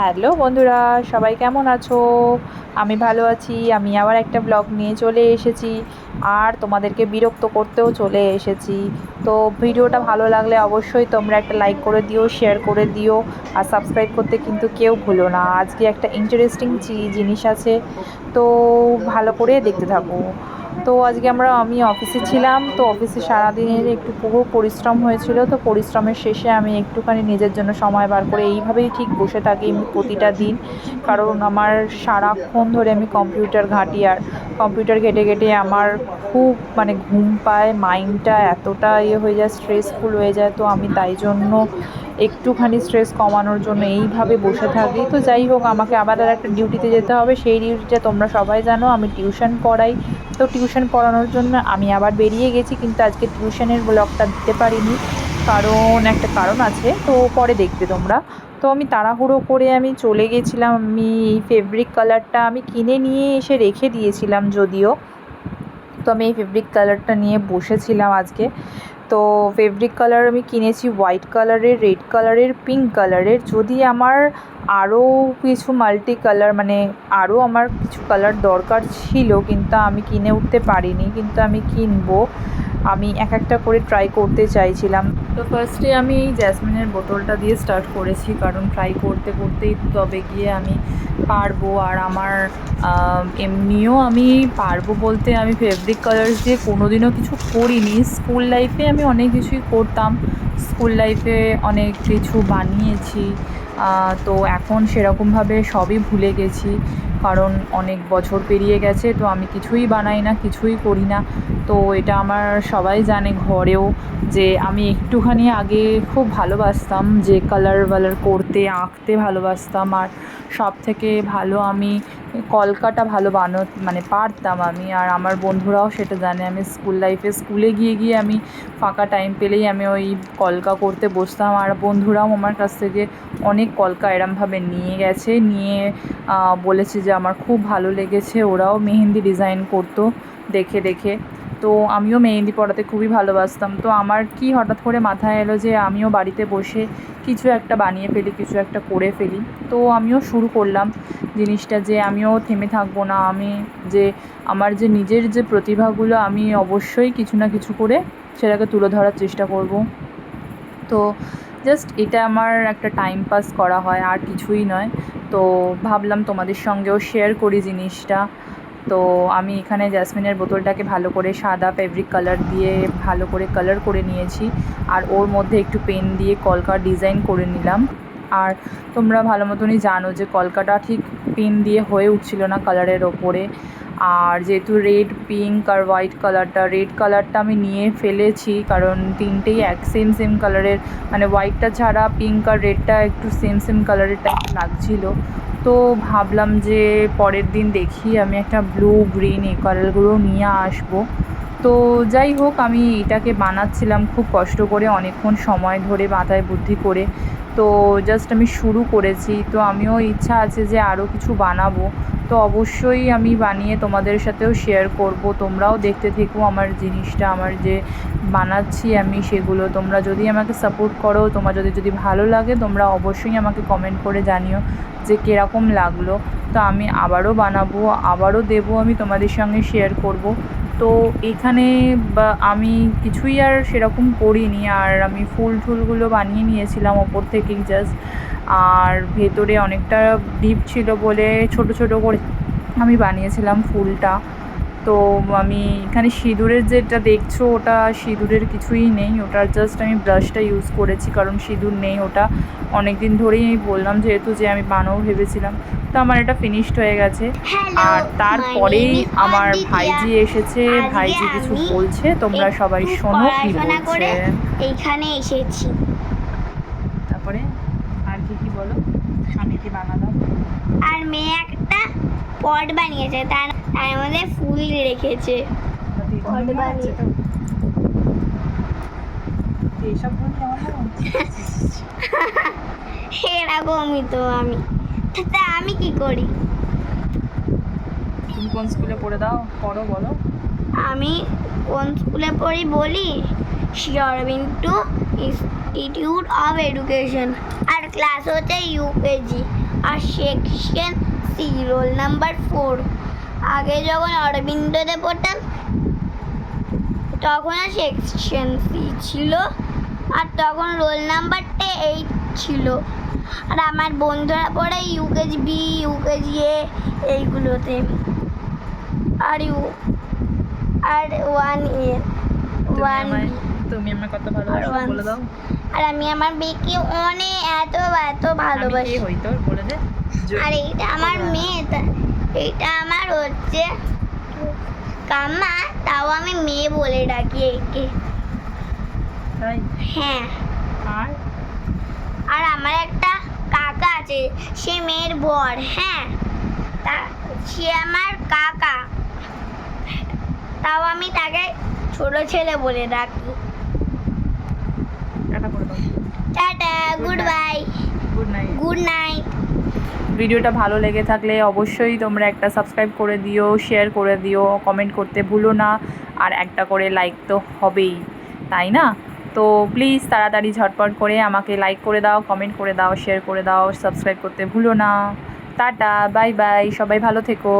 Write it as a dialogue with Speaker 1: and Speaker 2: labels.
Speaker 1: Hello বন্ধুরা, সবাই কেমন আছো? আমি ভালো আছি। আমি আবার একটা ব্লগ নিয়ে চলে এসেছি, আর তোমাদেরকে বিরক্ত করতেও চলে এসেছি। তো ভিডিওটা ভালো লাগলে অবশ্যই তোমরা একটা লাইক করে দিও, শেয়ার করে দিও, আর সাবস্ক্রাইব করতে কিন্তু কেউ ভুলো না। আজকে একটা ইন্টারেস্টিং জিনিস আছে, তো ভালো করে দেখতে থাকো। তো আজকে আমি অফিসে ছিলাম, তো অফিসে সারাদিনের একটু বহু পরিশ্রম হয়েছিল। তো পরিশ্রমের শেষে আমি একটুখানি নিজের জন্য সময় বার করে এইভাবেই ঠিক বসে থাকি আমি প্রতিটা দিন। কারণ আমার সারাক্ষণ ধরে আমি কম্পিউটার ঘাঁটি, আর কম্পিউটার ঘেঁটে ঘেঁটে আমার খুব ঘুম পায়, মাইন্ডটা এতটা হয়ে যায়, স্ট্রেসফুল হয়ে যায়। তো আমি তাই জন্য একটুখানি স্ট্রেস কমানোর জন্য এইভাবে বসে থাকি। তো যাই হোক, আমাকে আবার আর একটা ডিউটিতে যেতে হবে। সেই ডিউটিটা তোমরা সবাই জানো, আমি টিউশন পড়াই। তো টিউশন পড়ানোর জন্য আমি আবার বেরিয়ে গেছি, কিন্তু আজকে টিউশনের ব্লগটা দিতে পারিনি, কারণ একটা কারণ আছে, তো পরে দেখবে তোমরা। তো আমি তাড়াহুড়ো করে আমি চলে গেছিলাম। আমি এই ফেব্রিক কালারটা আমি কিনে নিয়ে এসে রেখে দিয়েছিলাম যদিও। তো আমি এই ফেব্রিক কালারটা নিয়ে বসেছিলাম আজকে। তো ফেব্রিক কালার আমি কিনেছি হোয়াইট কালারের, রেড কালারের, পিঙ্ক কালারের। যদি আমার আরও কিছু মাল্টি কালার আরও আমার কিছু কালার দরকার ছিল, কিন্তু আমি কিনে উঠতে পারিনি, কিন্তু আমি কিনবো। আমি এক একটা করে ট্রাই করতে চাইছিলাম। তো ফার্স্টে আমি এই জ্যাসমিনের বোতলটা দিয়ে স্টার্ট করেছি, কারণ ট্রাই করতে করতেই তবে গিয়ে আমি পারবো। আর আমার এমনিও আমি পারবো বলতে, আমি ফেব্রিক কালার্স দিয়ে কোনোদিনও কিছু করিনি। স্কুল লাইফে আমি অনেক কিছুই করতাম, স্কুল লাইফে অনেক কিছু বানিয়েছি। তো এখন সেরকমভাবে সবই ভুলে গেছি, কারণ অনেক বছর পেরিয়ে গেছে। তো আমি কিছুই বানাই না, কিছুই করি না। তো এটা আমার সবাই জানে ঘরেও, যে আমি একটুখানি আগে খুব ভালোবাসতাম যে কালার করতে, আঁকতে ভালোবাসতাম। আর সব থেকে ভালো আমি কলকাটা ভালো পারতাম আমি। আর আমার বন্ধুরাও সেটা জানে। আমি স্কুল লাইফে স্কুলে গিয়ে গিয়ে আমি ফাঁকা টাইম পেলেই আমি ওই কলকা করতে বসতাম। আর বন্ধুরাও আমার কাছ থেকে অনেক কলকা এরমভাবে নিয়ে গেছে, নিয়ে বলেছে যে আমার খুব ভালো লেগেছে। ওরাও মেহেন্দি ডিজাইন করতো দেখে দেখে। তো আমিও মেহেন্দি পড়াতে খুবই ভালোবাসতাম। তো আমার কি হঠাৎ করে মাথায় এলো যে আমিও বাড়িতে বসে কিছু একটা বানিয়ে ফেলি, কিছু একটা করে ফেলি। তো আমিও শুরু করলাম জিনিসটা, যে আমিও থেমে থাকবো না। আমি যে আমার যে নিজের যে প্রতিভাগুলো, আমি অবশ্যই কিছু না কিছু করে সেটাকে তুলে ধরার চেষ্টা করব। তো জাস্ট এটা আমার একটা টাইম পাস করা হয়, আর কিছুই নয়। তো ভাবলাম তোমাদের সঙ্গেও শেয়ার করি জিনিসটা। তো আমি এখানে জ্যাসমিনের বোতলটাকে ভালো করে সাদা ফেব্রিক কালার দিয়ে ভালো করে কালার করে নিয়েছি, আর ওর মধ্যে একটু পেন দিয়ে কলকার ডিজাইন করে নিলাম। আর তোমরা ভালো মতনই জানো যে কলকাটা ঠিক পেন দিয়ে হয়ে উঠছিল না কালারের ওপরে। আর যেহেতু রেড, পিঙ্ক আর হোয়াইট কালারটা, রেড কালারটা আমি নিয়ে ফেলেছি, কারণ তিনটেই সেম সেম কালারের, হোয়াইটটা ছাড়া পিঙ্ক আর রেডটা একটু সেম সেম কালারের টাইপ লাগছিলো। তো ভাবলাম যে পরের দিন দেখি আমি একটা ব্লু, গ্রিন এই কালারগুলো নিয়ে আসবো। তো যাই হোক, আমি এটাকে বানাচ্ছিলাম খুব কষ্ট করে, অনেকক্ষণ সময় ধরে মাথায় বুদ্ধি করে। তো জাস্ট আমি শুরু করেছি। তো আমিও ইচ্ছা আছে যে আরও কিছু বানাবো। তো অবশ্যই আমি বানিয়ে তোমাদের সাথেও শেয়ার করব। তোমরাও দেখতে থেকো আমার জিনিসটা, আমার যে বানাচ্ছি আমি সেগুলো। তোমরা যদি আমাকে সাপোর্ট করো, তোমার যদি ভালো লাগে, তোমরা অবশ্যই আমাকে কমেন্ট করে জানিও যে কীরকম লাগলো। তো আমি আবারও বানাবো, আবারও দেবো, আমি তোমাদের সঙ্গে শেয়ার করব। তো এখানে আমি কিছুই আর সেরকম করিনি, আর আমি ফুলগুলো বানিয়ে নিয়েছিলাম ওপর থেকেই জাস্ট। আর ভেতরে অনেকটা ডিপ ছিল বলে ছোট ছোট করে আমি বানিয়েছিলাম ফুলটা। তো আমি এখানে সিঁদুরের যেটা দেখছো, ওটা সিঁদুরের কিছুই নেই, ওটার জাস্ট আমি ব্রাশটা ইউজ করেছি, কারণ সিঁদুর নেই। ওটা অনেক দিন ধরেই আমি বললাম যেহেতু, যে আমি বানাবো ভেবেছিলাম। তো আমার এটা ফিনিশড হয়ে গেছে। আর তারপরেই আমার ভাইজি এসেছে, ভাইজি কিছু বলছে, তোমরা সবাই শোনো কি বলছে।
Speaker 2: এইখানে এসেছি।
Speaker 1: তারপরে আর কি বলো, আমি কি বানালাম।
Speaker 2: আর মেয়ে একটা পট বানিয়েছে, তার মধ্যে ফুল রেখেছে। পট বানিয়ে এরকমই তো আমি। তা আমি কি করি?
Speaker 1: তুমি কোন স্কুলে পড়ো বলো।
Speaker 2: আমি কোন স্কুলে পড়ি বলি, Shri Aurobindo institute of education, আর ক্লাস হচ্ছে ইউকেজি। আর সেকশন সি রোল নাম্বার 4। আগে যখন অরবিন্দতে পড়তাম তখন আর সেকশন সি ছিল, আর তখন রোল নাম্বারটা 8 ছিল। আর আমার বন্ধুরা পড়ে ইউকেজি বি, ইউকেজি এ এইগুলোতে, আর ওয়ান এ, ওয়ান বি।
Speaker 1: তুমি আমার কত ভালোবাসো বলে দাও।
Speaker 2: আর আমি আমার বেকে অনেক এত এত ভালোবাসি।
Speaker 1: হই তোর বলে দে।
Speaker 2: আর এইটা আমার মেয়ে, এইটা আমার হচ্ছে কাম্মা, তাও আমি মেয়ে বলে ডাকি একে।
Speaker 1: তাই?
Speaker 2: হ্যাঁ।
Speaker 1: আর
Speaker 2: আর আমার একটা কাকা আছে, সে মেয়ের বর। হ্যাঁ, সে আমার কাকা, তাও আমি তাকে ছোট ছেলে বলে ডাকি।
Speaker 1: টাটা করে দাও।
Speaker 2: Tata, good bye,
Speaker 1: good night.
Speaker 2: Good night.
Speaker 1: ভিডিওটা ভালো লেগে থাকলে অবশ্যই তোমরা একটা সাবস্ক্রাইব করে দিও, শেয়ার করে দিও, কমেন্ট করতে ভুলো না, আর একটা করে লাইক তো হবেই, তাই না? তো প্লিজ তাড়াতাড়ি ঝটপট করে আমাকে লাইক করে দাও, কমেন্ট করে দাও, শেয়ার করে দাও, সাবস্ক্রাইব করতে ভুলো না। টাটা, বাই বাই, সবাই ভালো থেকো।